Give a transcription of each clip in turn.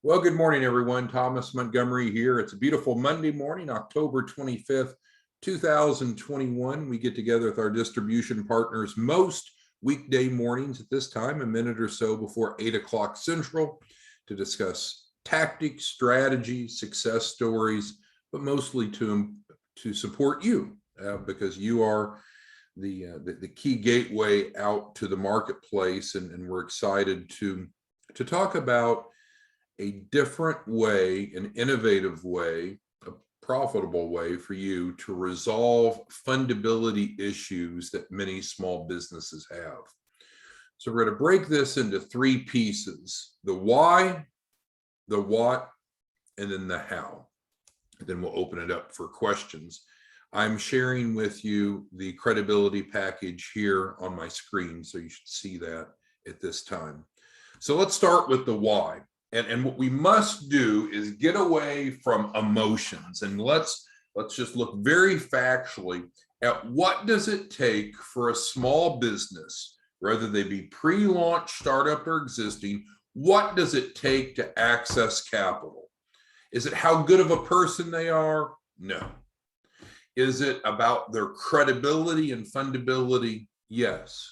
Well, good morning, everyone. Thomas Montgomery here. It's a beautiful Monday morning, October 25th, 2021. We get together with our distribution partners most weekday mornings at this time, a minute or so before 8 o'clock Central, to discuss tactics, strategies, success stories, but mostly to support you because you are the key gateway out to the marketplace, and we're excited to talk about a different way, an innovative way, a profitable way for you to resolve fundability issues that many small businesses have. So we're going to break this into three pieces: the why, the what, and then the how. And then we'll open it up for questions. I'm sharing with you the credibility package here on my screen, so you should see that at this time. So let's start with the why. And what we must do is get away from emotions, and let's just look very factually at what does it take for a small business, whether they be pre-launch, startup, or existing, what does it take to access capital? Is it how good of a person they are? No. Is it about their credibility and fundability? Yes.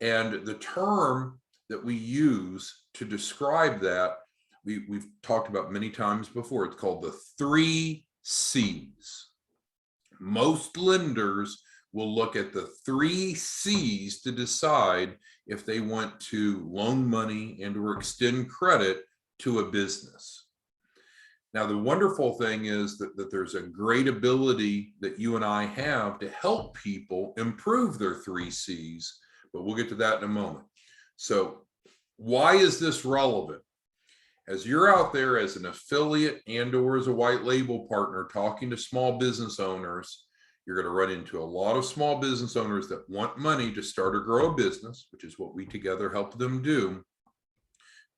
And the term that we use to describe that, we've talked about many times before. It's called the 3 C's. Most lenders will look at the 3 C's to decide if they want to loan money and or extend credit to a business. Now, the wonderful thing is that there's a great ability that you and I have to help people improve their 3 C's, but we'll get to that in a moment. So why is this relevant? As you're out there as an affiliate and or as a white label partner talking to small business owners, you're going to run into a lot of small business owners that want money to start or grow a business, which is what we together help them do.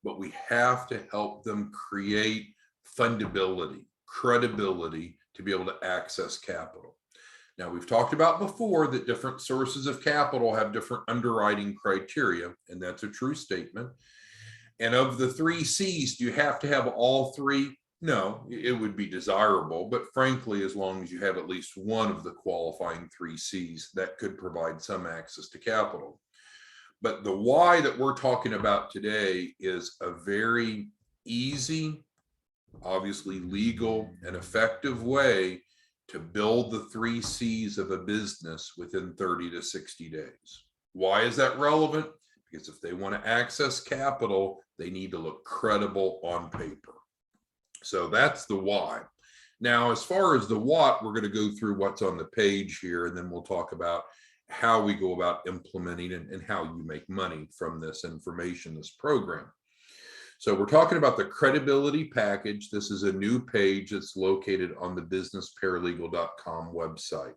But we have to help them create fundability, credibility to be able to access capital. Now, we've talked about before that different sources of capital have different underwriting criteria, and that's a true statement. And of the 3 C's, do you have to have all 3? No, it would be desirable, but frankly, as long as you have at least one of the qualifying 3 C's, that could provide some access to capital. But the why that we're talking about today is a very easy, obviously legal and effective way to build the 3 C's of a business within 30 to 60 days. Why is that relevant? Because if they want to access capital, they need to look credible on paper. So that's the why. Now, as far as the what, we're going to go through what's on the page here, and then we'll talk about how we go about implementing and how you make money from this information, this program. So we're talking about the credibility package. This is a new page that's located on the businessparalegal.com website.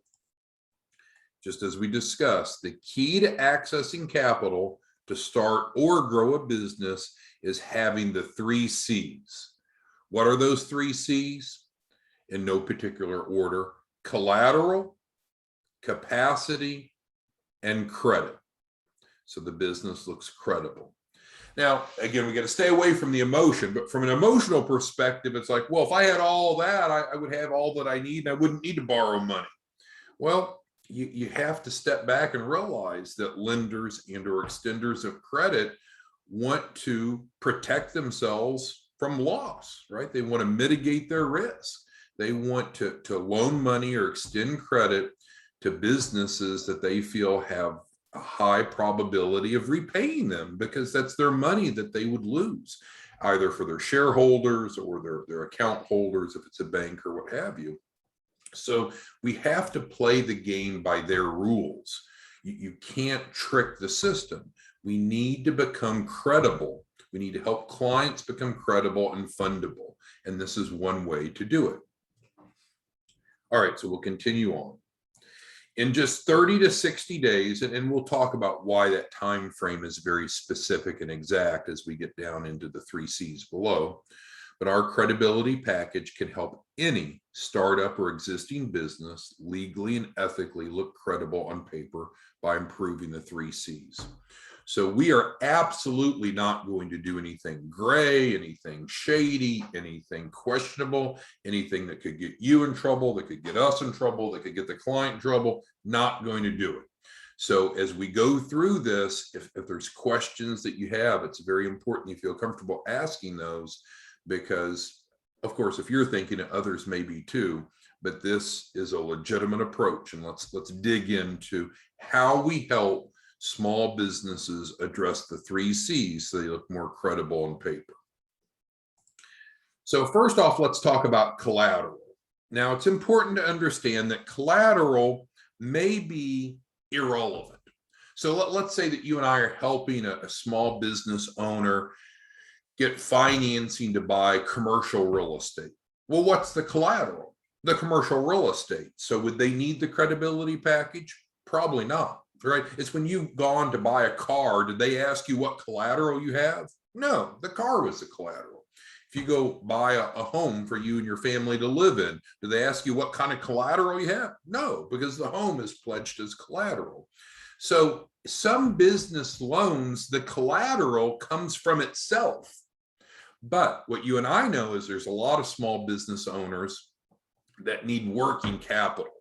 Just as we discussed, the key to accessing capital to start or grow a business is having the 3 C's. What are those 3 C's? In no particular order: collateral, capacity, and credit. So the business looks credible. Now, again, we got to stay away from the emotion, but from an emotional perspective, it's like, well, if I had all that, I would have all that I need, and I wouldn't need to borrow money. Well, you have to step back and realize that lenders and or extenders of credit want to protect themselves from loss, right? They want to mitigate their risk. They want to loan money or extend credit to businesses that they feel have a high probability of repaying them, because that's their money that they would lose, either for their shareholders or their account holders, if it's a bank or what have you. So we have to play the game by their rules. You can't trick the system. We need to become credible. We need to help clients become credible and fundable. And this is one way to do it. All right, so we'll continue on. In just 30 to 60 days, and we'll talk about why that time frame is very specific and exact as we get down into the 3 C's below. But our credibility package can help any startup or existing business legally and ethically look credible on paper by improving the 3 C's. So we are absolutely not going to do anything gray, anything shady, anything questionable, anything that could get you in trouble, that could get us in trouble, that could get the client in trouble. Not going to do it. So as we go through this, if there's questions that you have, it's very important you feel comfortable asking those, because of course, if you're thinking it, others may be too, but this is a legitimate approach. And let's dig into how we help small businesses address the 3 C's so they look more credible on paper. So first off, let's talk about collateral. Now, it's important to understand that collateral may be irrelevant. So let's say that you and I are helping a small business owner get financing to buy commercial real estate. Well, what's the collateral? The commercial real estate. So would they need the credibility package? Probably not, right? It's when you've gone to buy a car, did they ask you what collateral you have? No, the car was the collateral. If you go buy a home for you and your family to live in, do they ask you what kind of collateral you have? No, because the home is pledged as collateral. So some business loans, the collateral comes from itself. But what you and I know is there's a lot of small business owners that need working capital.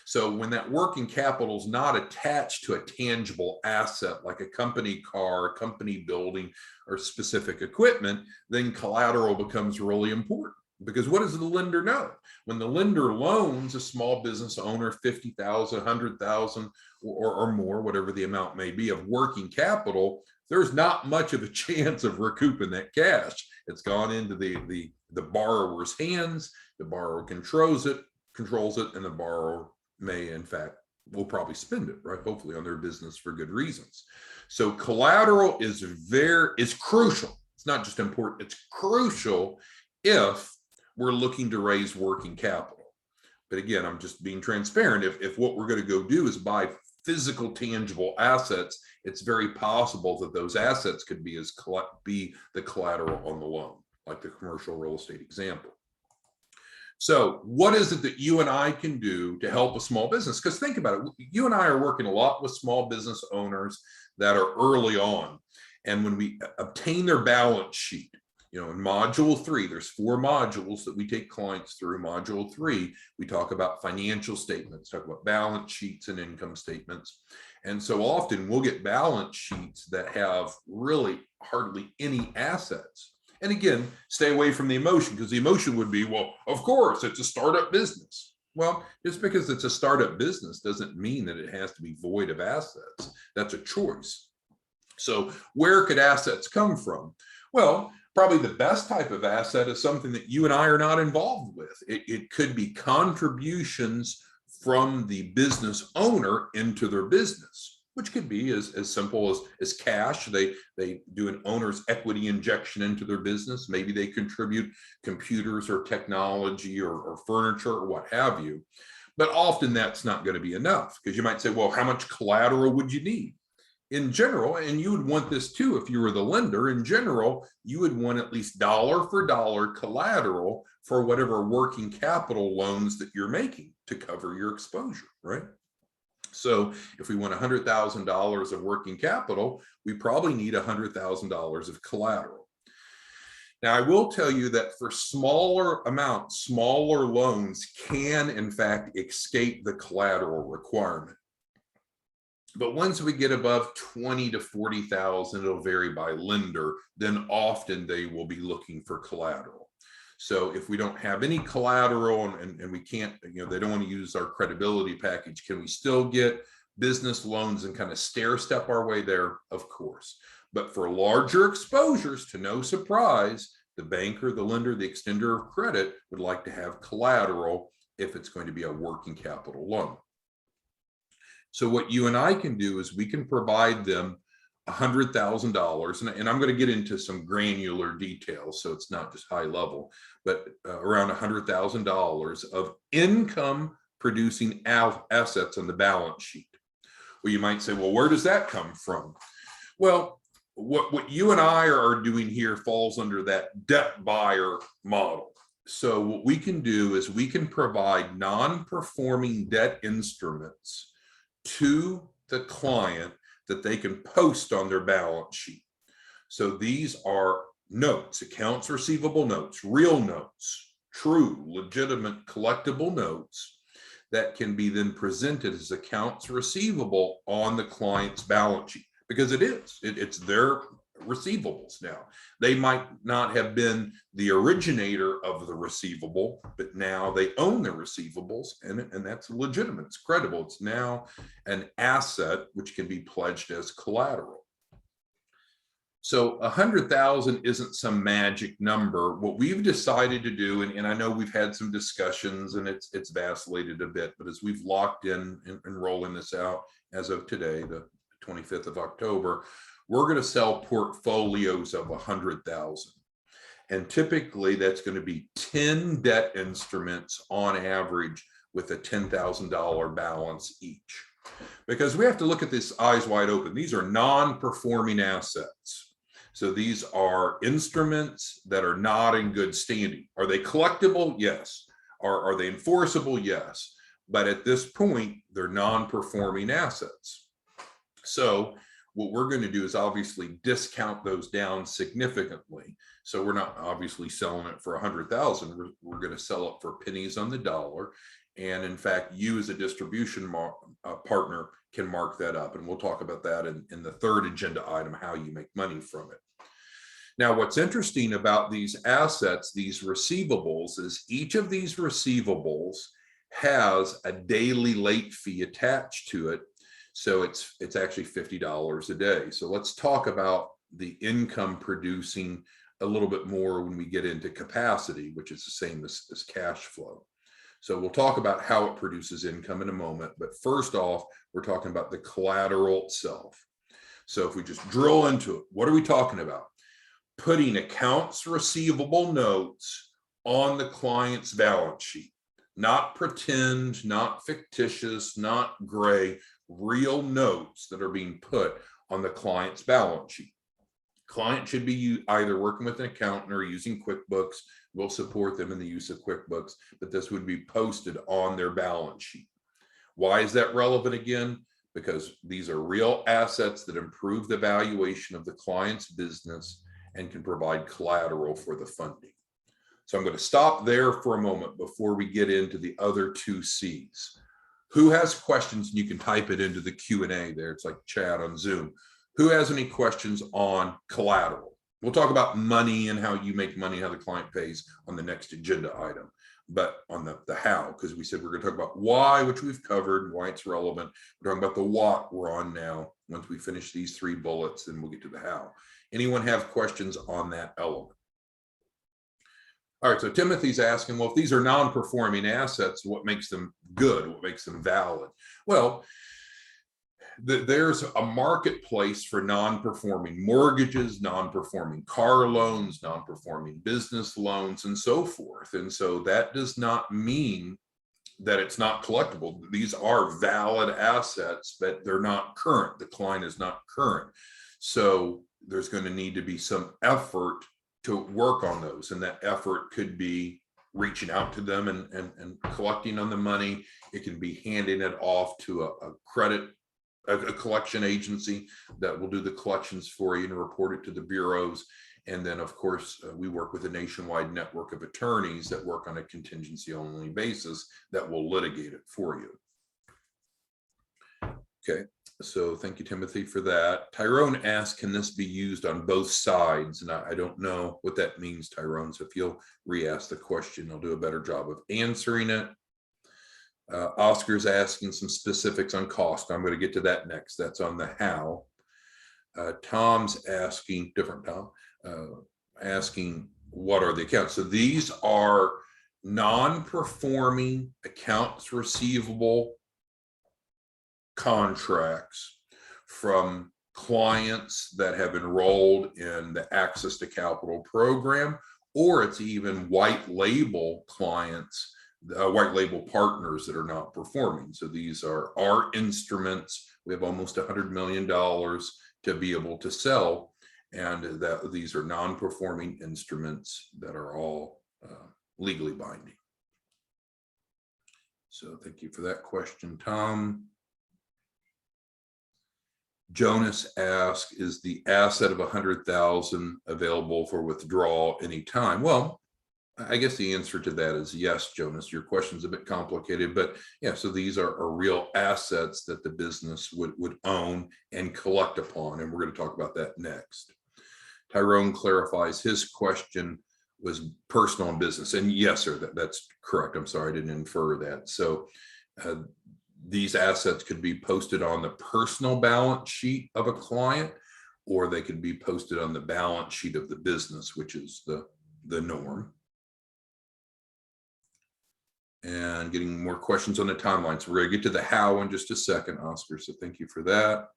So when that working capital is not attached to a tangible asset like a company car, a company building, or specific equipment, then collateral becomes really important. Because what does the lender know? When the lender loans a small business owner $50,000, $100,000 or more, whatever the amount may be of working capital, there's not much of a chance of recouping that cash. It's gone into the borrower's hands. The borrower controls it, and the borrower may, in fact, will probably spend it, right? Hopefully on their business for good reasons. So collateral is crucial. It's not just important, it's crucial if we're looking to raise working capital. But again, I'm just being transparent. If what we're going to go do is buy physical tangible assets, it's very possible that those assets could be the collateral on the loan, like the commercial real estate example. So what is it that you and I can do to help a small business? Because think about it, you and I are working a lot with small business owners that are early on. And when we obtain their balance sheet, in module 3, there's 4 modules that we take clients through. Module 3, we talk about financial statements, talk about balance sheets and income statements. And so often we'll get balance sheets that have really hardly any assets. And again, stay away from the emotion, because the emotion would be, well, of course, it's a startup business. Well, just because it's a startup business doesn't mean that it has to be void of assets. That's a choice. So where could assets come from? Well, probably the best type of asset is something that you and I are not involved with. It could be contributions from the business owner into their business, which could be as simple as cash. They do an owner's equity injection into their business. Maybe they contribute computers or technology or furniture or what have you. But often that's not going to be enough, because you might say, well, how much collateral would you need? In general, and you would want this too if you were the lender, in general, you would want at least dollar for dollar collateral for whatever working capital loans that you're making to cover your exposure, right? So if we want $100,000 of working capital, we probably need $100,000 of collateral. Now, I will tell you that for smaller amounts, smaller loans can, in fact, escape the collateral requirement. But once we get above 20 to 40,000, it'll vary by lender, then often they will be looking for collateral. So if we don't have any collateral and we can't, they don't want to use our credibility package, can we still get business loans and kind of stair step our way there? Of course. But for larger exposures, to no surprise, the banker, the lender, the extender of credit would like to have collateral if it's going to be a working capital loan. So what you and I can do is we can provide them $100,000, and I'm going to get into some granular details, so it's not just high level, but around $100,000 of income producing assets on the balance sheet. Well, you might say, well, where does that come from? Well, what you and I are doing here falls under that debt buyer model. So what we can do is we can provide non-performing debt instruments to the client that they can post on their balance sheet. So these are notes, accounts receivable notes, real notes, true, legitimate, collectible notes that can be then presented as accounts receivable on the client's balance sheet, because it's their receivables now. They might not have been the originator of the receivable, but now they own the receivables, and that's legitimate, it's credible. It's now an asset which can be pledged as collateral. So 100,000 isn't some magic number. What we've decided to do, and I know we've had some discussions and it's vacillated a bit, but as we've locked in and rolling this out as of today, the 25th of October, we're going to sell portfolios of 100,000. And typically that's going to be 10 debt instruments on average with a $10,000 balance each. Because we have to look at this eyes wide open. These are non-performing assets. So these are instruments that are not in good standing. Are they collectible? Yes. Are they enforceable? Yes. But at this point, they're non-performing assets. So what we're going to do is obviously discount those down significantly. So we're not obviously selling it for 100,000. We're going to sell it for pennies on the dollar. And in fact, you as a distribution partner can mark that up. And we'll talk about that in the third agenda item, how you make money from it. Now, what's interesting about these assets, these receivables, is each of these receivables has a daily late fee attached to it. So it's actually $50 a day. So let's talk about the income producing a little bit more when we get into capacity, which is the same as cash flow. So we'll talk about how it produces income in a moment. But first off, we're talking about the collateral itself. So if we just drill into it, what are we talking about? Putting accounts receivable notes on the client's balance sheet. Not pretend, not fictitious, not gray, real notes that are being put on the client's balance sheet. Client should be either working with an accountant or using QuickBooks. We'll support them in the use of QuickBooks, but this would be posted on their balance sheet. Why is that relevant again? Because these are real assets that improve the valuation of the client's business and can provide collateral for the funding. So I'm going to stop there for a moment before we get into the other two C's. Who has questions? You can type it into the Q&A there. It's like chat on Zoom. Who has any questions on collateral? We'll talk about money and how you make money, how the client pays on the next agenda item. But on the how, because we said we're going to talk about why, which we've covered, why it's relevant. We're talking about the what we're on now. Once we finish these three bullets, then we'll get to the how. Anyone have questions on that element? All right, so Timothy's asking, well, if these are non-performing assets, what makes them good? What makes them valid? Well, there's a marketplace for non-performing mortgages, non-performing car loans, non-performing business loans, and so forth. And so that does not mean that it's not collectible. These are valid assets, but they're not current. The client is not current. So there's going to need to be some effort to work on those. And that effort could be reaching out to them and collecting on the money. It can be handing it off to a collection agency that will do the collections for you and report it to the bureaus. And then, of course, we work with a nationwide network of attorneys that work on a contingency only basis that will litigate it for you. Okay, so thank you, Timothy, for that. Tyrone asked, can this be used on both sides? And I don't know what that means, Tyrone. So if you'll re-ask the question, I'll do a better job of answering it. Oscar's asking some specifics on cost. I'm going to get to that next. That's on the how. Tom's asking, different Tom, asking what are the accounts. So these are non-performing accounts receivable contracts from clients that have enrolled in the Access to Capital program, or it's even white label clients, white label partners that are not performing. So these are our instruments. We have almost $100 million to be able to sell, and that these are non-performing instruments that are all legally binding. So thank you for that question, Tom. Jonas asked, is the asset of 100,000 available for withdrawal anytime? Well, I guess the answer to that is yes, Jonas. Your question's a bit complicated, but yeah, so these are real assets that the business would own and collect upon, and we're going to talk about that next. Tyrone clarifies his question was personal and business, and yes, sir, that's correct. I'm sorry, I didn't infer that. So these assets could be posted on the personal balance sheet of a client, or they could be posted on the balance sheet of the business, which is the norm. And getting more questions on the timeline. So we're going to get to the how in just a second, Oscar. So thank you for that.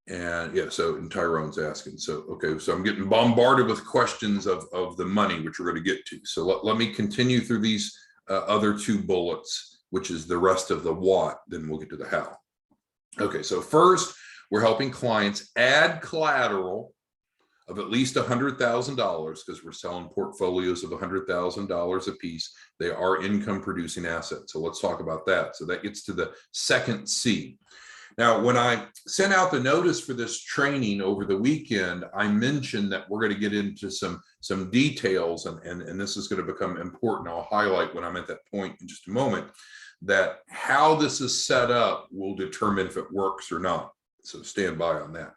And yeah, so and Tyrone's asking. So, okay, so I'm getting bombarded with questions of the money, which we're going to get to. So let me continue through these other two bullets, which is the rest of the what, then we'll get to the how. Okay, so first, we're helping clients add collateral of at least $100,000 because we're selling portfolios of $100,000 a piece. They are income producing assets. So let's talk about that. So that gets to the second C. Now, when I sent out the notice for this training over the weekend, I mentioned that we're going to get into some details, and this is going to become important. I'll highlight when I'm at that point in just a moment, that how this is set up will determine if it works or not. So stand by on that.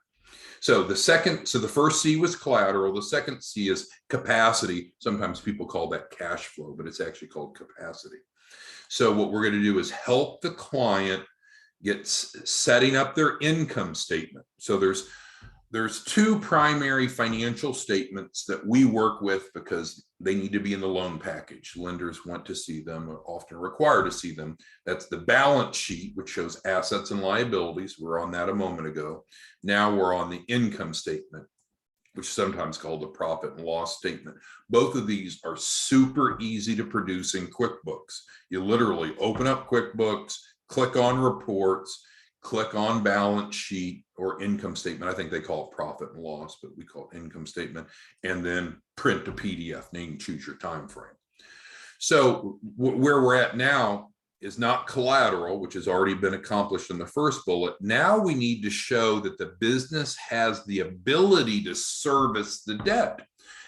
So the first C was collateral. The second C is capacity. Sometimes people call that cash flow, but it's actually called capacity. So what we're going to do is help the client get setting up their income statement. So there's two primary financial statements that we work with because they need to be in the loan package. Lenders want to see them, or often require to see them. That's the balance sheet, which shows assets and liabilities. We're on that a moment ago. Now we're on the income statement, which is sometimes called the profit and loss statement. Both of these are super easy to produce in QuickBooks. You literally open up QuickBooks, click on reports, click on balance sheet or income statement. I think they call it profit and loss, but we call it income statement, and then print a PDF, name, choose your time frame. So where we're at now is not collateral, which has already been accomplished in the first bullet. Now we need to show that the business has the ability to service the debt.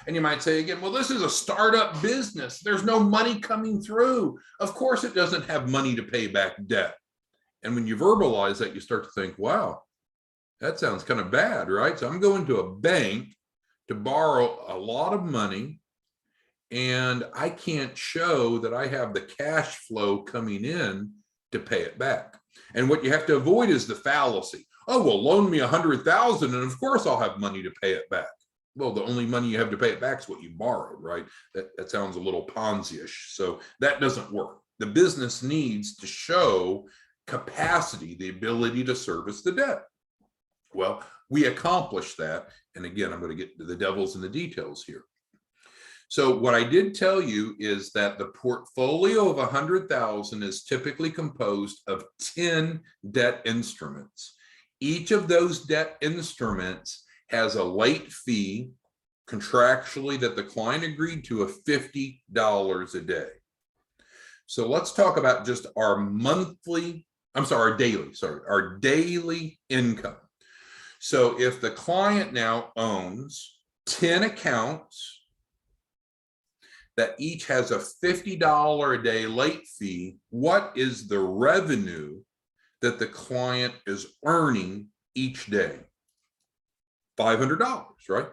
And you might say again, well, this is a startup business. There's no money coming through. Of course, it doesn't have money to pay back debt. And when you verbalize that, you start to think, wow, that sounds kind of bad, right? So I'm going to a bank to borrow a lot of money, and I can't show that I have the cash flow coming in to pay it back. And what you have to avoid is the fallacy. Oh, well, loan me 100,000 and of course I'll have money to pay it back. Well, the only money you have to pay it back is what you borrowed, right? That sounds a little Ponzi-ish. So that doesn't work. The business needs to show capacity, the ability to service the debt. Well, we accomplish that. And again, I'm going to get to the devil's in the details here. So what I did tell you is that the portfolio of 100,000 is typically composed of 10 debt instruments. Each of those debt instruments has a late fee contractually that the client agreed to of $50 a day. So let's talk about just our daily income. So if the client now owns 10 accounts that each has a $50 a day late fee, what is the revenue that the client is earning each day? $500, right?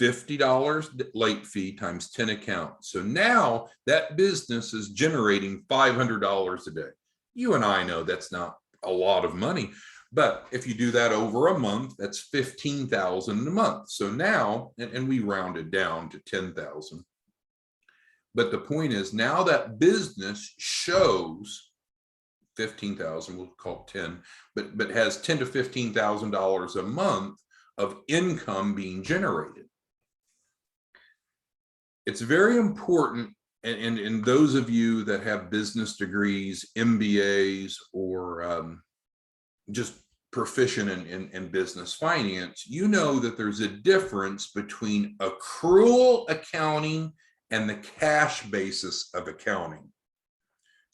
$50 late fee times 10 accounts. So now that business is generating $500 a day. You and I know that's not a lot of money, but if you do that over a month, that's $15,000 a month. So now, and we rounded down to 10,000. But the point is, now that business shows 15,000, we'll call it 10, but has $10,000 to $15,000 a month of income being generated. It's very important, and those of you that have business degrees, MBAs, or just proficient in business finance, you know that there's a difference between accrual accounting and the cash basis of accounting.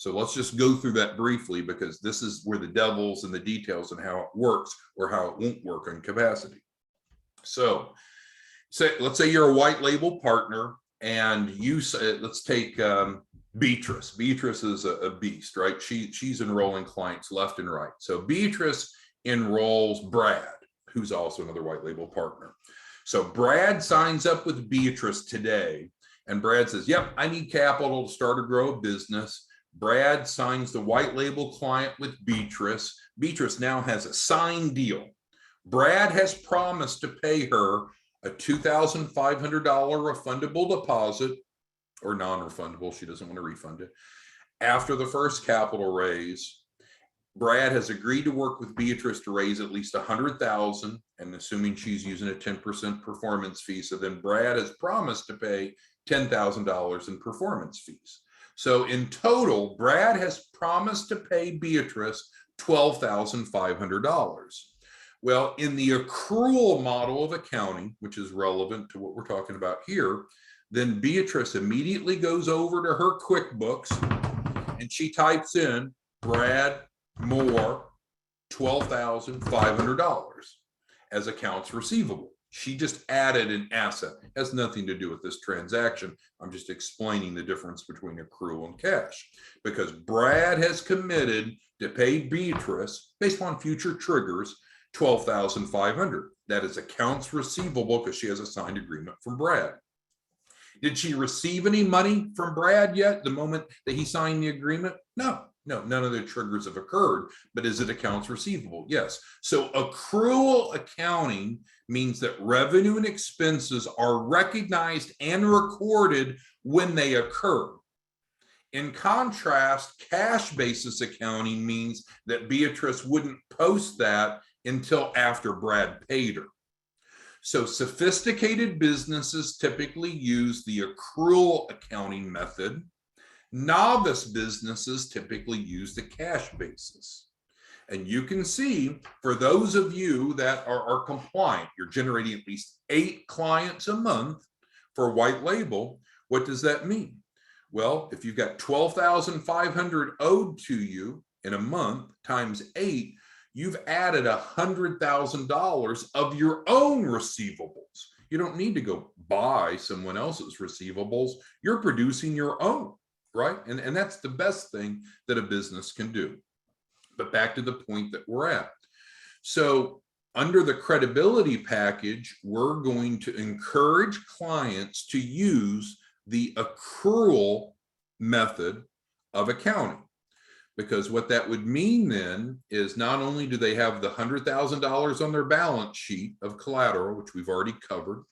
So let's just go through that briefly, because this is where the devil's in the details and how it works or how it won't work on capacity. So let's say you're a white label partner, and you say, let's take Beatrice. Beatrice is a beast, right? She's enrolling clients left and right. So Beatrice enrolls Brad, who's also another white label partner. So Brad signs up with Beatrice today, and Brad says, yep, I need capital to start or grow a business. Brad signs the white label client with Beatrice. Beatrice now has a signed deal. Brad has promised to pay her a $2,500 refundable deposit, or non-refundable, she doesn't want to refund it, after the first capital raise. Brad has agreed to work with Beatrice to raise at least $100,000, and assuming she's using a 10% performance fee. So then Brad has promised to pay $10,000 in performance fees. So in total, Brad has promised to pay Beatrice $12,500. Well, in the accrual model of accounting, which is relevant to what we're talking about here, then Beatrice immediately goes over to her QuickBooks and she types in Brad Moore $12,500 as accounts receivable. She just added an asset. It has nothing to do with this transaction. I'm just explaining the difference between accrual and cash, because Brad has committed to pay Beatrice based on future triggers $12,500. That is accounts receivable because she has a signed agreement from Brad. Did she receive any money from Brad yet the moment that he signed the agreement? No, none of the triggers have occurred, but is it accounts receivable? Yes. So accrual accounting means that revenue and expenses are recognized and recorded when they occur. In contrast, cash basis accounting means that Beatrice wouldn't post that until after Brad paid her. So sophisticated businesses typically use the accrual accounting method. Novice businesses typically use the cash basis. And you can see, for those of you that are compliant, you're generating at least 8 clients a month for white label. What does that mean? Well, if you've got $12,500 owed to you in a month times 8, you've added $100,000 of your own receivables. You don't need to go buy someone else's receivables. You're producing your own, right? And that's the best thing that a business can do. But back to the point that we're at. So under the credibility package, we're going to encourage clients to use the accrual method of accounting. Because what that would mean then is not only do they have the $100,000 on their balance sheet of collateral, which we've already covered,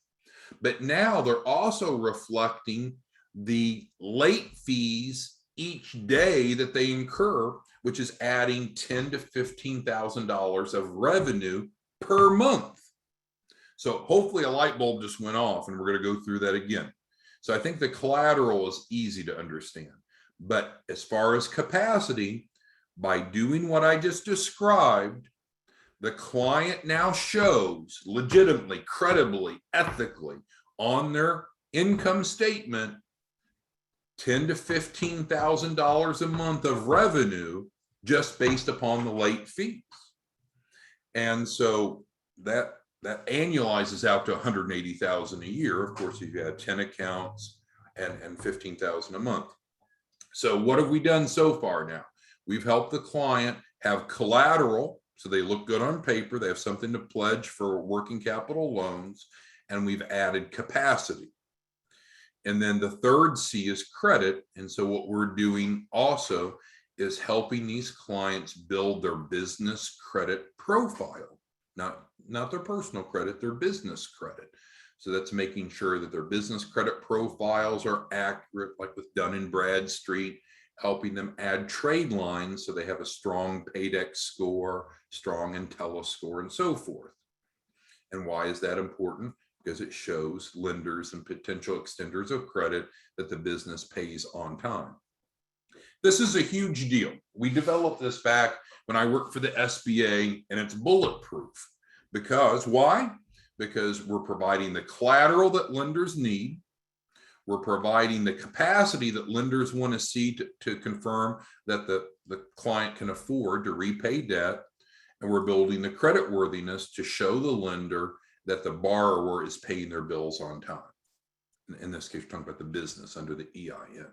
but now they're also reflecting the late fees each day that they incur, which is adding $10,000 to $15,000 of revenue per month. So hopefully a light bulb just went off, and we're going to go through that again. So I think the collateral is easy to understand. But as far as capacity, by doing what I just described, the client now shows legitimately, credibly, ethically on their income statement $10,000 to $15,000 a month of revenue just based upon the late fees. And so that annualizes out to $180,000 a year. Of course, if you had 10 accounts and $15,000 a month. So what have we done so far now? We've helped the client have collateral, so they look good on paper. They have something to pledge for working capital loans, and we've added capacity. And then the third C is credit. And so what we're doing also is helping these clients build their business credit profile, not their personal credit, their business credit. So that's making sure that their business credit profiles are accurate, like with Dun Bradstreet, helping them add trade lines so they have a strong Paydex score, strong Intella score, and so forth. And why is that important? Because it shows lenders and potential extenders of credit that the business pays on time. This is a huge deal. We developed this back when I worked for the SBA, and it's bulletproof. Because why? Because we're providing the collateral that lenders need. We're providing the capacity that lenders want to see to confirm that the client can afford to repay debt. And we're building the creditworthiness to show the lender that the borrower is paying their bills on time. In this case, we're talking about the business under the EIN.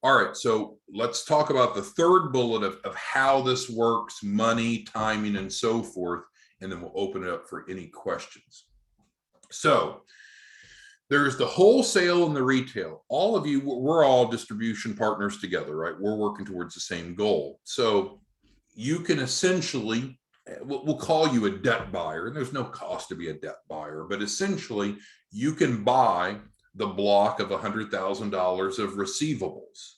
All right, so let's talk about the third bullet of how this works, money, timing, and so forth, and then we'll open it up for any questions. So there's the wholesale and the retail. All of you, we're all distribution partners together, right? We're working towards the same goal. So you can essentially, we'll call you a debt buyer, and there's no cost to be a debt buyer, but essentially you can buy the block of $100,000 of receivables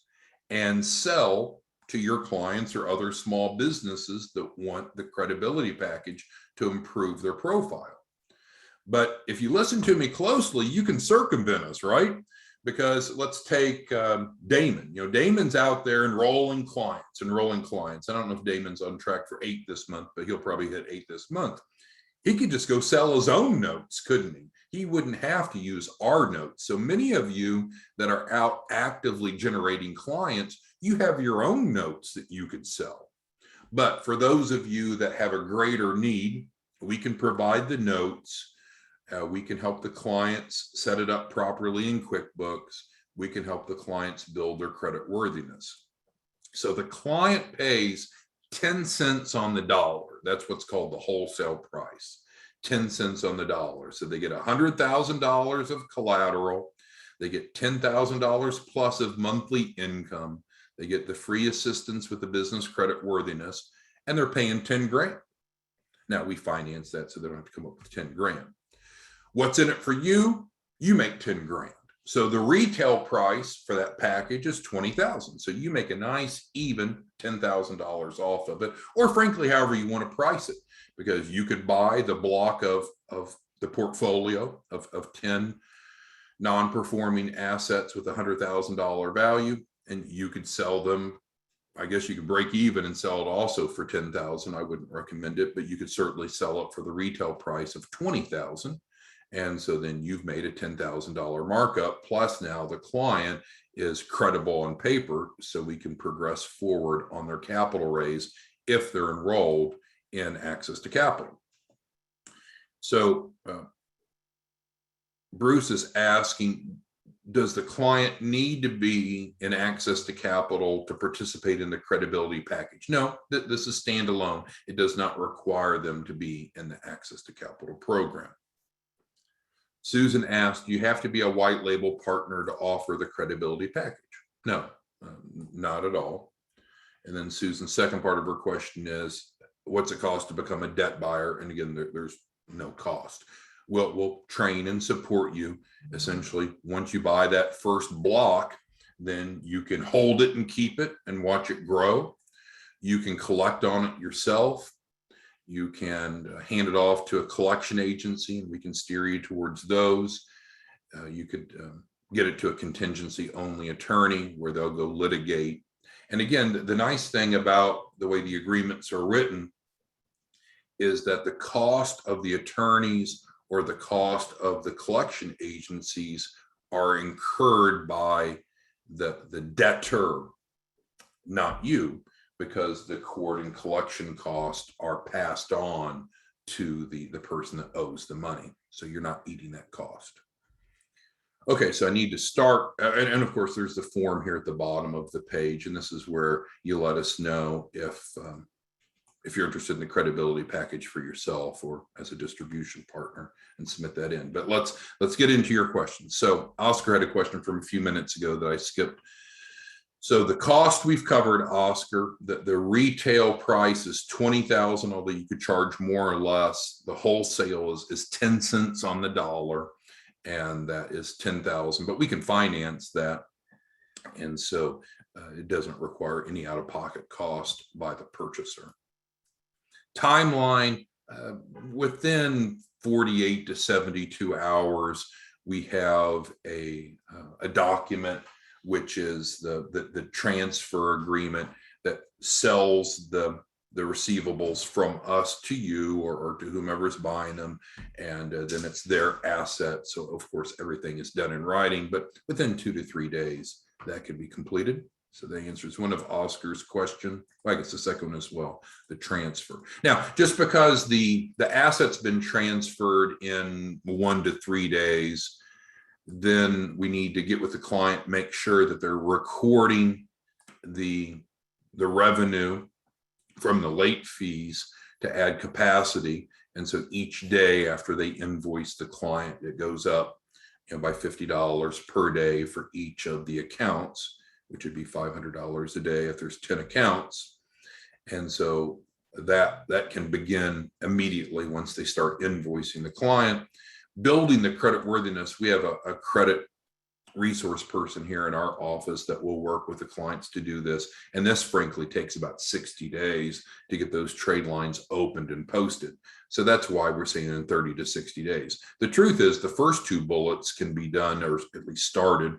and sell to your clients or other small businesses that want the credibility package to improve their profile. But if you listen to me closely, you can circumvent us, right? Because let's take Damon. You know, Damon's out there enrolling clients. I don't know if Damon's on track for 8 this month, but he'll probably hit 8 this month. He could just go sell his own notes, couldn't he? He wouldn't have to use our notes. So many of you that are out actively generating clients, you have your own notes that you could sell. But for those of you that have a greater need, we can provide the notes. We can help the clients set it up properly in QuickBooks. We can help the clients build their credit worthiness. So the client pays 10 cents on the dollar. That's what's called the wholesale price, 10 cents on the dollar. So they get $100,000 of collateral. They get $10,000 plus of monthly income. They get the free assistance with the business credit worthiness, and they're paying 10 grand. Now we finance that so they don't have to come up with 10 grand. What's in it for you? You make 10 grand. So the retail price for that package is $20,000. So you make a nice even $10,000 off of it, or frankly, however you want to price it, because you could buy the block of the portfolio of 10 non-performing assets with $100,000 value, and you could sell them. I guess you could break even and sell it also for $10,000. I wouldn't recommend it, but you could certainly sell it for the retail price of $20,000. And so then you've made a $10,000 markup, plus now the client is credible on paper, so we can progress forward on their capital raise if they're enrolled in access to capital. So Bruce is asking, does the client need to be in access to capital to participate in the credibility package? No, this is standalone. It does not require them to be in the access to capital program. Susan asked, do you have to be a white label partner to offer the credibility package? No, not at all. And then Susan's second part of her question is, what's it cost to become a debt buyer? And again, there's no cost. We'll train and support you. Essentially, once you buy that first block, then you can hold it and keep it and watch it grow. You can collect on it yourself. You can hand it off to a collection agency, and we can steer you towards those. You could get it to a contingency only attorney where they'll go litigate. And again, the nice thing about the way the agreements are written is that the cost of the attorneys or the cost of the collection agencies are incurred by the debtor, not you, because the court and collection costs are passed on to the person that owes the money. So you're not eating that cost. Okay, so I need to start, and of course there's the form here at the bottom of the page, and this is where you let us know if you're interested in the credibility package for yourself or as a distribution partner, and submit that in. But let's get into your questions. So Oscar had a question from a few minutes ago that I skipped. So the cost we've covered, Oscar, the retail price is $20,000, although you could charge more or less. The wholesale is 10 cents on the dollar, and that is $10,000, but we can finance that. And so it doesn't require any out-of-pocket cost by the purchaser. Timeline, within 48 to 72 hours, we have a document, which is the transfer agreement that sells the the receivables from us to you or to whomever's buying them, and then it's their asset. So of course, everything is done in writing, but within 2 to 3 days, that can be completed. So that answers one of Oscar's question. I guess the second one as well, the transfer. Now, just because the asset's been transferred in 1 to 3 days, then we need to get with the client, make sure that they're recording the revenue from the late fees to add capacity. And so each day after they invoice the client, it goes up, by $50 per day for each of the accounts, which would be $500 a day if there's 10 accounts. And so that can begin immediately once they start invoicing the client. Building the creditworthiness, we have a credit resource person here in our office that will work with the clients to do this. And this frankly takes about 60 days to get those trade lines opened and posted. So that's why we're saying in 30 to 60 days. The truth is the first 2 bullets can be done, or at least started,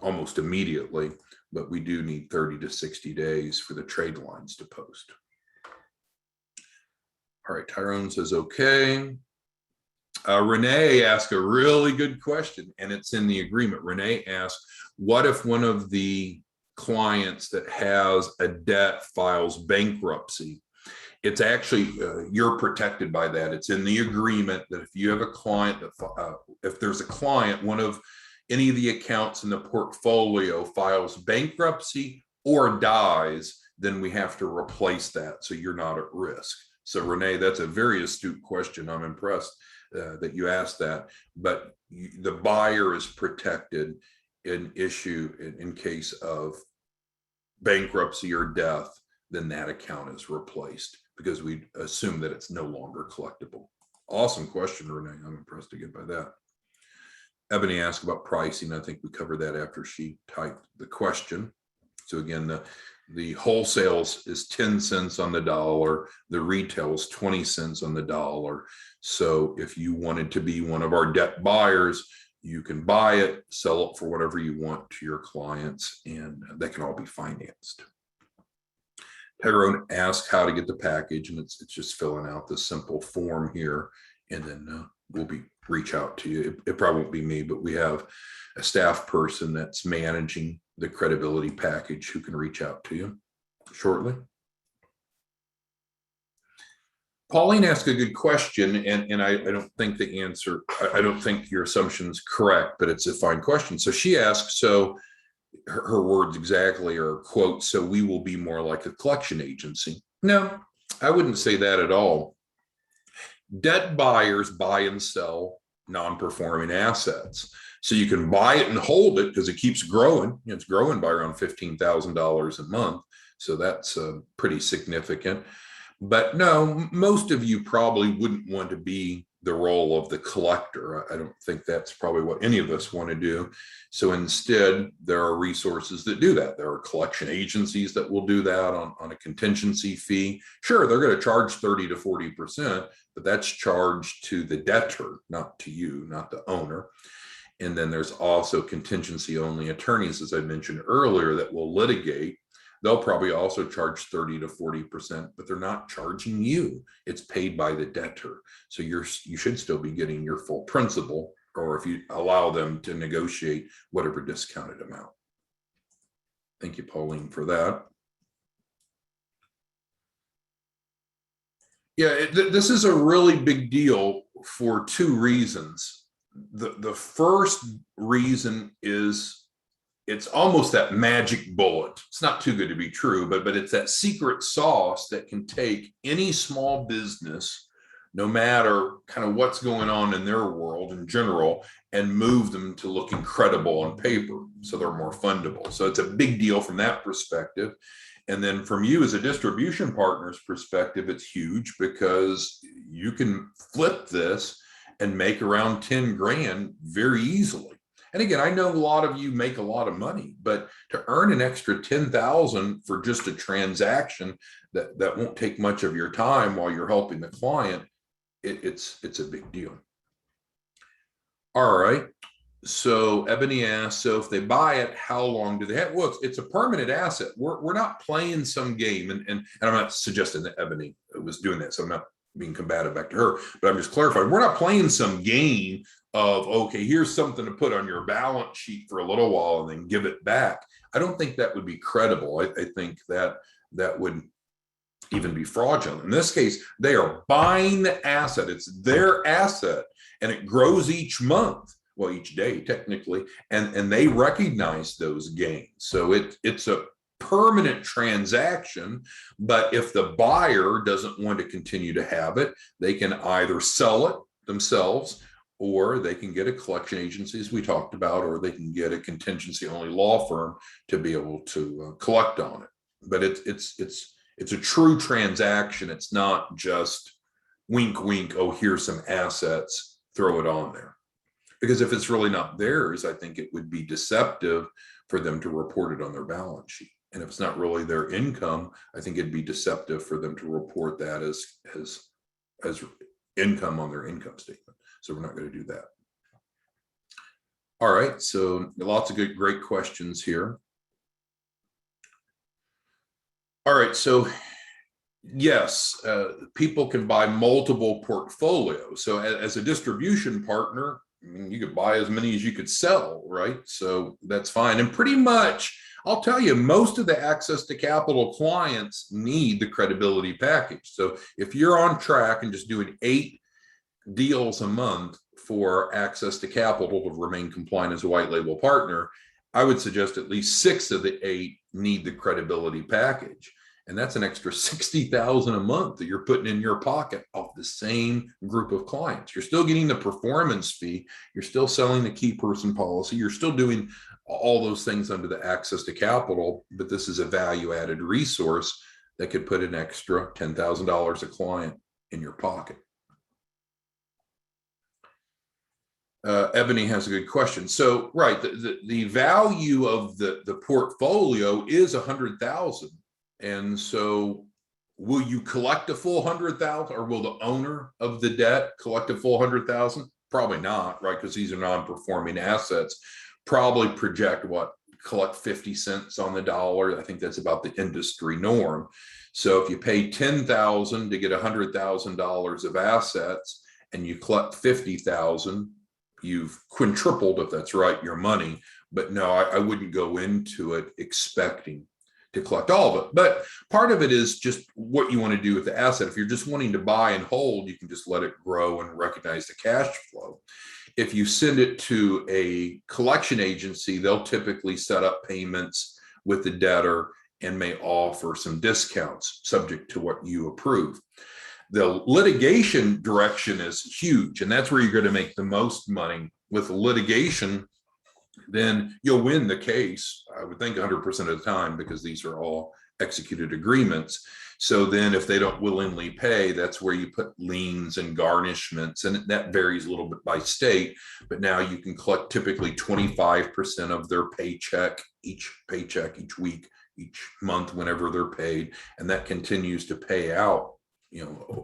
almost immediately, but we do need 30 to 60 days for the trade lines to post. All right, Tyrone says, okay. Renee asked a really good question, and it's in the agreement. Renee asked, what if one of the clients that has a debt files bankruptcy? It's actually, you're protected by that. It's in the agreement that if you have a client, that if there's a client, one of any of the accounts in the portfolio files bankruptcy or dies, then we have to replace that so you're not at risk. So Renee, that's a very astute question. I'm impressed that you asked that, but the buyer is protected in case of bankruptcy or death, then that account is replaced because we assume that it's no longer collectible. Awesome question, Renee. I'm impressed again by that. Ebony asked about pricing. I think we covered that after she typed the question. So again, the wholesales is 10 cents on the dollar. The retail is 20 cents on the dollar. So if you wanted to be one of our debt buyers, you can buy it, sell it for whatever you want to your clients, and that can all be financed. Tyrone asked how to get the package, and it's just filling out this simple form here, and then we'll reach out to you. It probably won't be me, but we have a staff person that's managing the credibility package who can reach out to you shortly. Pauline asked a good question, and I don't think the answer, I don't think your assumption is correct, but it's a fine question. So she asked, so her words exactly are quote, so we will be more like a collection agency. No, I wouldn't say that at all. Debt buyers buy and sell non-performing assets. So you can buy it and hold it because it keeps growing. It's growing by around $15,000 a month. So that's pretty significant. But no, most of you probably wouldn't want to be the role of the collector. I don't think that's probably what any of us want to do. So instead, there are resources that do that. There are collection agencies that will do that on a contingency fee. Sure, they're going to charge 30 to 40%, but that's charged to the debtor, not to you, not the owner. And then there's also contingency only attorneys, as I mentioned earlier, that will litigate. They'll probably also charge 30 to 40%, but they're not charging you. It's paid by the debtor. So you should still be getting your full principal, or if you allow them to negotiate whatever discounted amount. Thank you, Pauline, for that. Yeah, this is a really big deal for 2 reasons. The first reason is it's almost that magic bullet. It's not too good to be true, but it's that secret sauce that can take any small business, no matter kind of what's going on in their world in general, and move them to look incredible on paper. So they're more fundable. So it's a big deal from that perspective. And then from you as a distribution partner's perspective, it's huge because you can flip this and make around 10 grand very easily. And again, I know a lot of you make a lot of money, but to earn an extra 10,000 for just a transaction that won't take much of your time while you're helping the client, it's a big deal. All right. So Ebony asked, so if they buy it, how long do they have? Well, it's a permanent asset. We're not playing some game, and I'm not suggesting that Ebony was doing that, so I'm not being combative back to her, but I'm just clarifying. We're not playing some game of, okay, here's something to put on your balance sheet for a little while and then give it back. I don't think that would be credible. I think that would even be fraudulent. In this case, they are buying the asset. It's their asset, and it grows each month. Well, each day technically, and they recognize those gains. So it's a permanent transaction, but if the buyer doesn't want to continue to have it, they can either sell it themselves, or they can get a collection agency, as we talked about, or they can get a contingency only law firm to be able to collect on it. But it's a true transaction. It's not just wink, wink, oh, here's some assets, throw it on there. Because if it's really not theirs, I think it would be deceptive for them to report it on their balance sheet. And if it's not really their income, I think it'd be deceptive for them to report that as income on their income statement. So we're not going to do that. All right, so lots of great questions here. All right, so yes, people can buy multiple portfolios. So as a distribution partner, I mean, you could buy as many as you could sell, right? So that's fine. And pretty much, I'll tell you, most of the access to capital clients need the credibility package. So if you're on track and just doing 8 deals a month for access to capital to remain compliant as a white label partner, I would suggest at least 6 of the 8 need the credibility package. And that's an extra $60,000 a month that you're putting in your pocket off the same group of clients. You're still getting the performance fee. You're still selling the key person policy. You're still doing all those things under the access to capital, but this is a value added resource that could put an extra $10,000 a client in your pocket. Ebony has a good question. So, right, the value of the portfolio is $100,000. And so will you collect a full 100,000, or will the owner of the debt collect a full 100,000? Probably not, right? Because these are non-performing assets. Probably project collect 50 cents on the dollar. I think that's about the industry norm. So if you pay 10,000 to get $100,000 of assets and you collect 50,000, you've quintupled, if that's right, your money. But no, I wouldn't go into it expecting to collect all of it. But part of it is just what you want to do with the asset. If you're just wanting to buy and hold, you can just let it grow and recognize the cash flow. If you send it to a collection agency, they'll typically set up payments with the debtor and may offer some discounts subject to what you approve. The litigation direction is huge, and that's where you're going to make the most money. With litigation, then you'll win the case, I would think 100% of the time, because these are all executed agreements. So then if they don't willingly pay, that's where you put liens and garnishments, and that varies a little bit by state, but now you can collect typically 25% of their paycheck each week, each month, whenever they're paid, and that continues to pay out,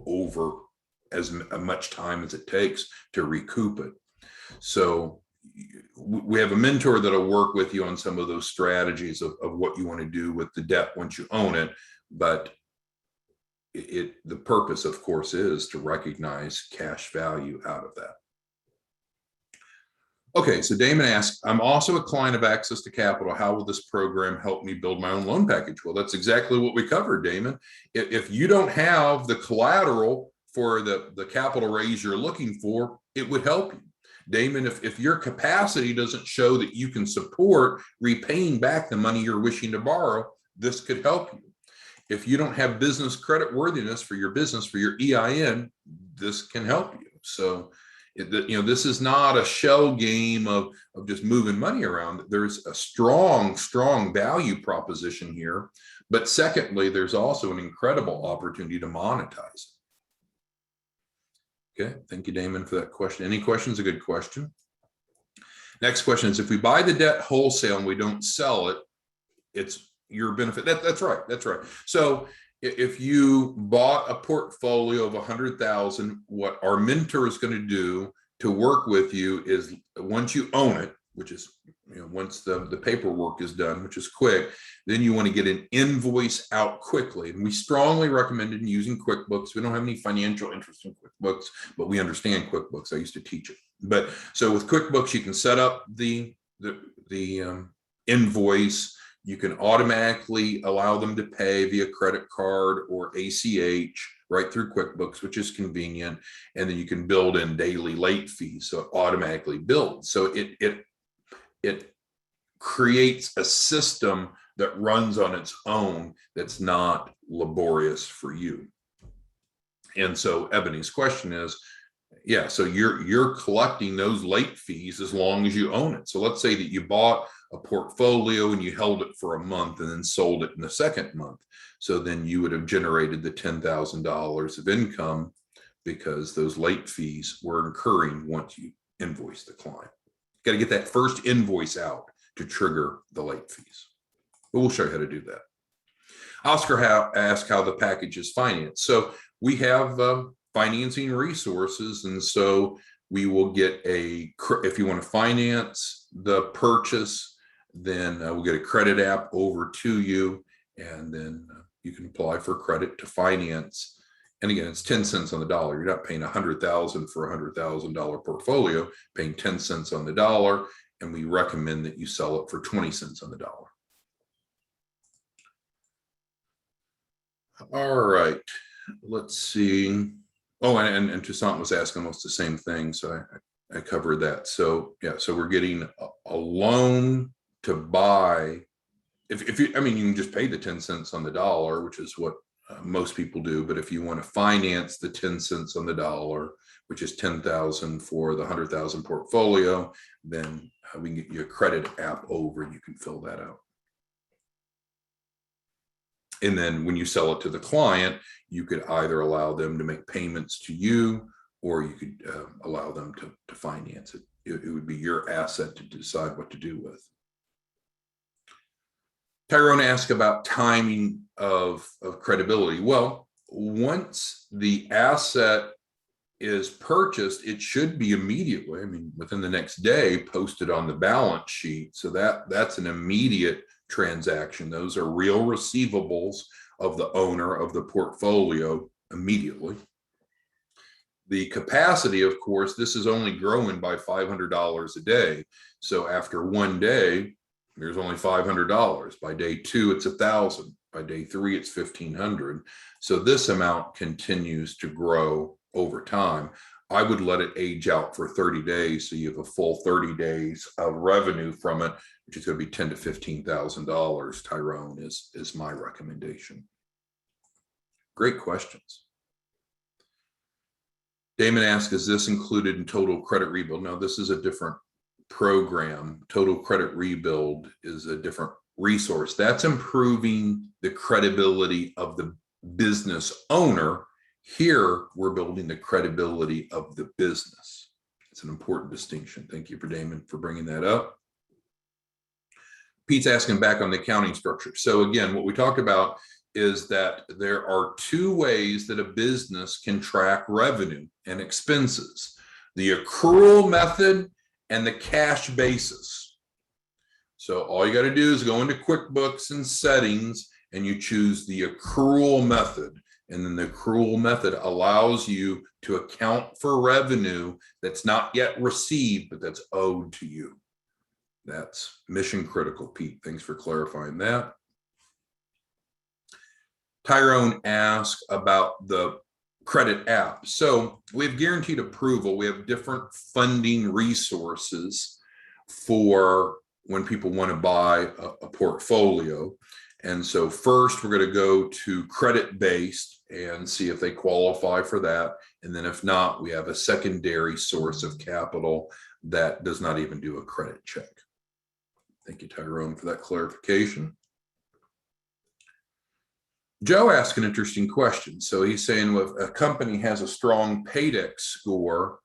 over as much time as it takes to recoup it. So we have a mentor that'll work with you on some of those strategies of what you want to do with the debt once you own it. But the purpose, of course, is to recognize cash value out of that. Okay, so Damon asks, I'm also a client of Access to Capital. How will this program help me build my own loan package? Well, that's exactly what we covered, Damon. If you don't have the collateral for the capital raise you're looking for, it would help you. Damon, if your capacity doesn't show that you can support repaying back the money you're wishing to borrow, this could help you. If you don't have business credit worthiness for your business, for your EIN, this can help you. So, this is not a shell game of just moving money around. There's a strong value proposition here. But secondly, there's also an incredible opportunity to monetize it. Okay, thank you, Damon, for that question. Any questions? A good question. Next question is, if we buy the debt wholesale and we don't sell it, it's your benefit. That's right. That's right. So if you bought a portfolio of 100,000, what our mentor is going to do to work with you is once you own it, which is, once the paperwork is done, which is quick, then you want to get an invoice out quickly. And we strongly recommend using QuickBooks. We don't have any financial interest in QuickBooks, but we understand QuickBooks. I used to teach it. But so with QuickBooks, you can set up the invoice. You can automatically allow them to pay via credit card or ACH right through QuickBooks, which is convenient. And then you can build in daily late fees, so it automatically builds. So it creates a system that runs on its own that's not laborious for you. And so Ebony's question is, yeah, so you're collecting those late fees as long as you own it. So let's say that you bought a portfolio and you held it for a month and then sold it in the second month. So then you would have generated the $10,000 of income because those late fees were incurring once you invoice the client. Got to get that first invoice out to trigger the late fees. But we'll show you how to do that. Oscar asked how the package is financed. So we have financing resources. And so we will get if you want to finance the purchase, then we'll get a credit app over to you. And then you can apply for credit to finance. And again, it's 10 cents on the dollar. You're not paying $100,000 for a $100,000 portfolio, paying 10 cents on the dollar. And we recommend that you sell it for 20 cents on the dollar. All right, let's see. Oh, and Toussaint was asking almost the same thing. So I covered that. So yeah, so we're getting a loan to buy. If you, you can just pay the 10 cents on the dollar, which is what most people do. But if you want to finance the 10 cents on the dollar, which is 10,000 for the 100,000 portfolio, then we can get you a credit app over and you can fill that out. And then when you sell it to the client, you could either allow them to make payments to you, or you could allow them to finance it. It would be your asset to decide what to do with. Tyrone asked about timing of credibility. Well, once the asset is purchased, it should be immediately, within the next day, posted on the balance sheet. So that's an immediate transaction. Those are real receivables of the owner of the portfolio immediately. The capacity, of course, this is only growing by $500 a day. So after one day, there's only $500. By day two, it's $1,000. By day three, it's $1,500. So this amount continues to grow over time. I would let it age out for 30 days. So you have a full 30 days of revenue from it, which is going to be $10,000 to $15,000. Tyrone is my recommendation. Great questions. Damon asked, is this included in Total Credit Rebuild? No, this is a different program. Total Credit Rebuild is a different resource. That's improving the credibility of the business owner. Here, we're building the credibility of the business. It's an important distinction. Thank you for Damon for bringing that up. Pete's asking back on the accounting structure. So again, what we talked about is that there are two ways that a business can track revenue and expenses: the accrual method and the cash basis. So all you got to do is go into QuickBooks and settings and you choose the accrual method. And then the accrual method allows you to account for revenue that's not yet received, but that's owed to you. That's mission critical, Pete. Thanks for clarifying that. Tyrone asked about the credit app. So we have guaranteed approval. We have different funding resources for when people want to buy a portfolio. And so first we're going to go to credit-based and see if they qualify for that. And then if not, we have a secondary source of capital that does not even do a credit check. Thank you, Tyrone, for that clarification. Joe asked an interesting question. So he's saying, well, if a company has a strong Paydex score,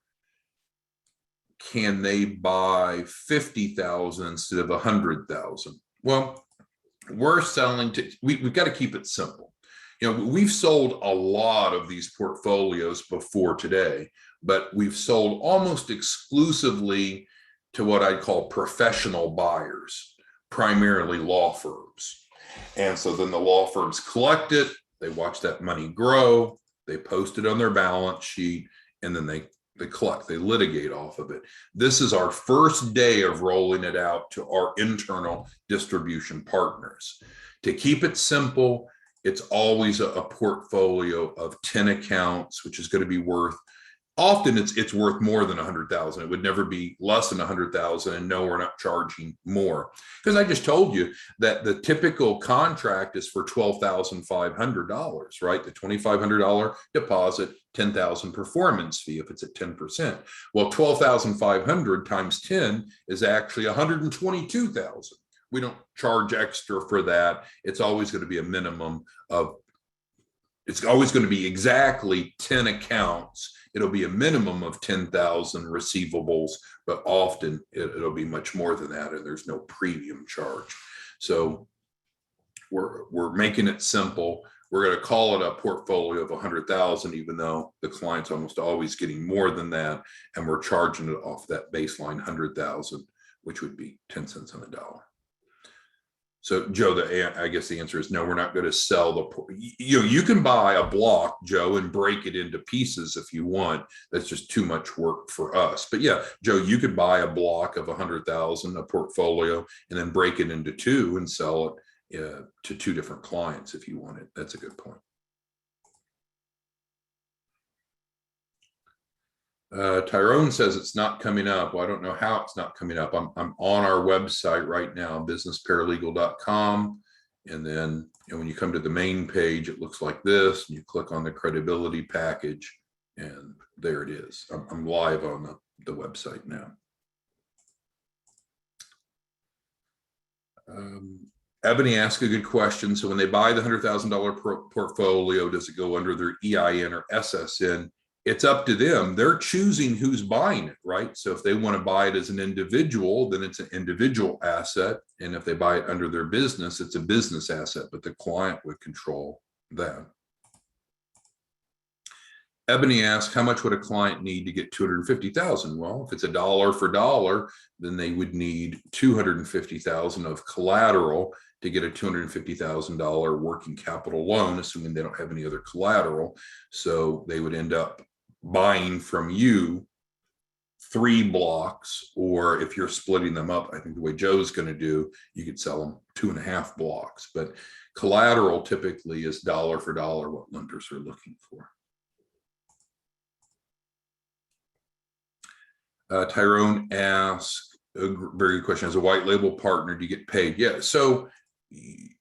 can they buy 50,000 instead of 100,000? Well, we're selling to, we've got to keep it simple. We've sold a lot of these portfolios before today. but we've sold almost exclusively to what I'd call professional buyers, primarily law firms. And so then the law firms collect it, they watch that money grow, they post it on their balance sheet, and then they collect, they litigate off of it. This is our first day of rolling it out to our internal distribution partners. To keep it simple, it's always a portfolio of 10 accounts, which is going to be worth, often it's worth more than 100,000. It would never be less than 100,000. And no, we're not charging more, because I just told you that the typical contract is for $12,500, right? The $2,500 deposit, 10,000 performance fee if it's at 10%. Well, 12,500 times 10 is actually 122,000. We don't charge extra for that. It's always going to be a minimum of, it's always going to be exactly 10 accounts. It'll be a minimum of 10,000 receivables, but often it'll be much more than that, and there's no premium charge. So we're making it simple. We're going to call it a portfolio of 100,000, even though the client's almost always getting more than that, and we're charging it off that baseline 100,000, which would be 10 cents on the dollar. So Joe, I guess the answer is no, we're not going to sell the, you can buy a block, Joe, and break it into pieces if you want. That's just too much work for us. But yeah, Joe, you could buy a block of 100,000, a portfolio, and then break it into two and sell it to two different clients if you want it. That's a good point. Tyrone says it's not coming up. Well, I don't know how it's not coming up. I'm on our website right now, businessparalegal.com. And then when you come to the main page, it looks like this. And you click on the credibility package, and there it is. I'm live on the website now. Ebony asked a good question. So when they buy the $100,000 portfolio, does it go under their EIN or SSN? It's up to them. They're choosing who's buying it, right? So if they want to buy it as an individual, then it's an individual asset. And if they buy it under their business, it's a business asset, but the client would control that. Ebony asked, how much would a client need to get 250,000? Well, if it's a dollar for dollar, then they would need 250,000 of collateral to get a $250,000 working capital loan, assuming they don't have any other collateral. So they would end up buying from you 3 blocks, or if you're splitting them up, I think the way Joe's going to do, you could sell them 2.5 blocks. But collateral typically is dollar for dollar what lenders are looking for. Tyrone asked a very good question. As a white label partner, do you get paid? Yeah. So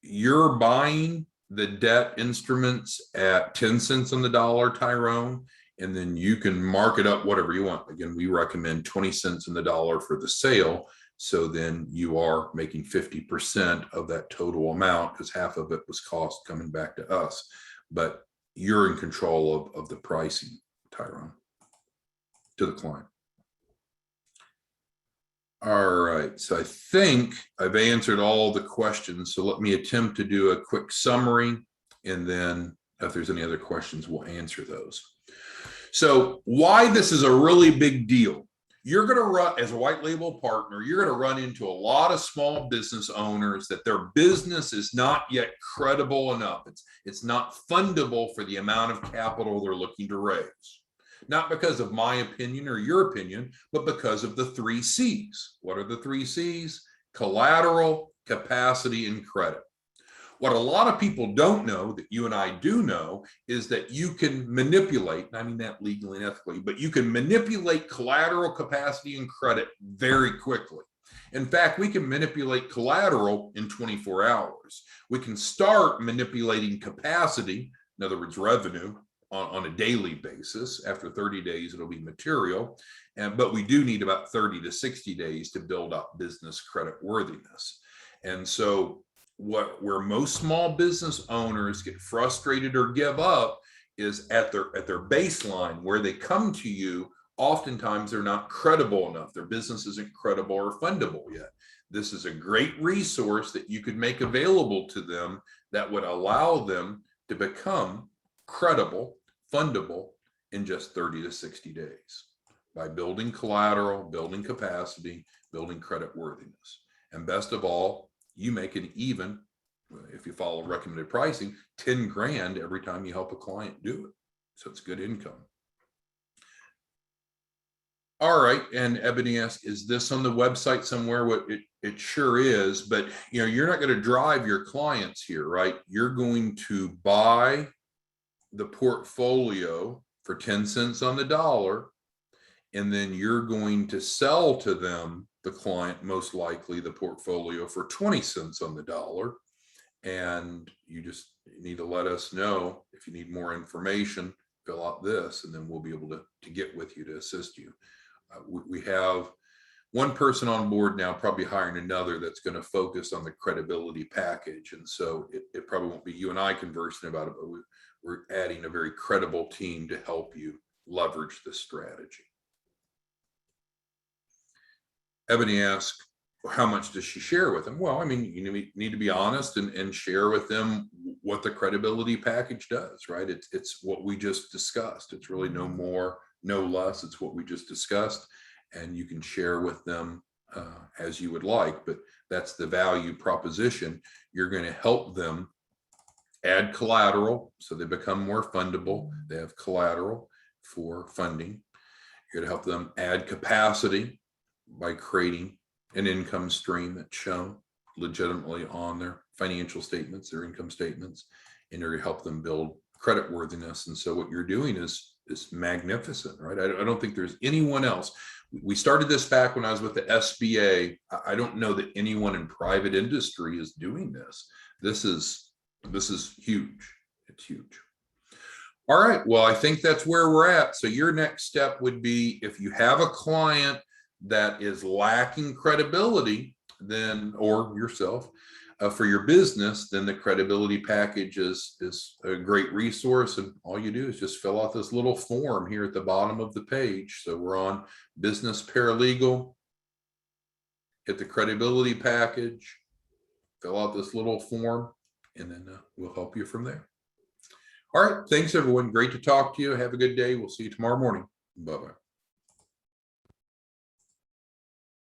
you're buying the debt instruments at 10 cents on the dollar, Tyrone, and then you can mark it up whatever you want. Again, we recommend 20 cents on the dollar for the sale. So then you are making 50% of that total amount, because half of it was cost coming back to us. But you're in control of the pricing, Tyrone, to the client. All right, so I think I've answered all the questions. So let me attempt to do a quick summary, and then if there's any other questions, we'll answer those. So why this is a really big deal. You're going to run, as a white label partner, you're going to run into a lot of small business owners that their business is not yet credible enough. It's not fundable for the amount of capital they're looking to raise. Not because of my opinion or your opinion, but because of the 3 C's. What are the 3 C's? Collateral, capacity, and credit. What a lot of people don't know, that you and I do know, is that you can manipulate, and I mean that legally and ethically, but you can manipulate collateral, capacity, and credit very quickly. In fact, we can manipulate collateral in 24 hours. We can start manipulating capacity, in other words, revenue, on a daily basis. After 30 days, it'll be material. But we do need about 30 to 60 days to build up business credit worthiness. And so where most small business owners get frustrated or give up is at their baseline, where they come to you. Oftentimes they're not credible enough. Their business isn't credible or fundable yet. This is a great resource that you could make available to them that would allow them to become credible, fundable, in just 30 to 60 days by building collateral, building capacity, building credit worthiness. And best of all, you make it even, if you follow recommended pricing, 10 grand every time you help a client do it. So it's good income. All right, and Ebony asks, is this on the website somewhere? What it sure is, but you know, you're not going to drive your clients here, right? You're going to buy the portfolio for 10 cents on the dollar, and then you're going to sell to them, the client, most likely the portfolio for 20 cents on the dollar. And you just need to let us know if you need more information, fill out this, and then we'll be able to get with you to assist you. We have one person on board now, probably hiring another that's going to focus on the credibility package. And so it probably won't be you and I conversing about it, but we're adding a very credible team to help you leverage this strategy. Ebony asks, how much does she share with them? Well, I mean, you need to be honest and share with them what the credibility package does, right? It's what we just discussed. It's really no more, no less. It's what we just discussed, and you can share with them as you would like, but that's the value proposition. You're going to help them add collateral so they become more fundable. They have collateral for funding. You're going to help them add capacity by creating an income stream that's shown legitimately on their financial statements, their income statements, and you're going to help them build credit worthiness. And so what you're doing is magnificent, right? I don't think there's anyone else. We started this back when I was with the SBA. I don't know that anyone in private industry is doing this. This is huge. It's huge. All right. Well, I think that's where we're at. So your next step would be, if you have a client that is lacking credibility, then, or yourself, for your business, then the credibility package is a great resource. And all you do is just fill out this little form here at the bottom of the page. So we're on business paralegal, hit the credibility package, fill out this little form, and then we'll help you from there. All right. Thanks, everyone. Great to talk to you. Have a good day. We'll see you tomorrow morning. Bye-bye.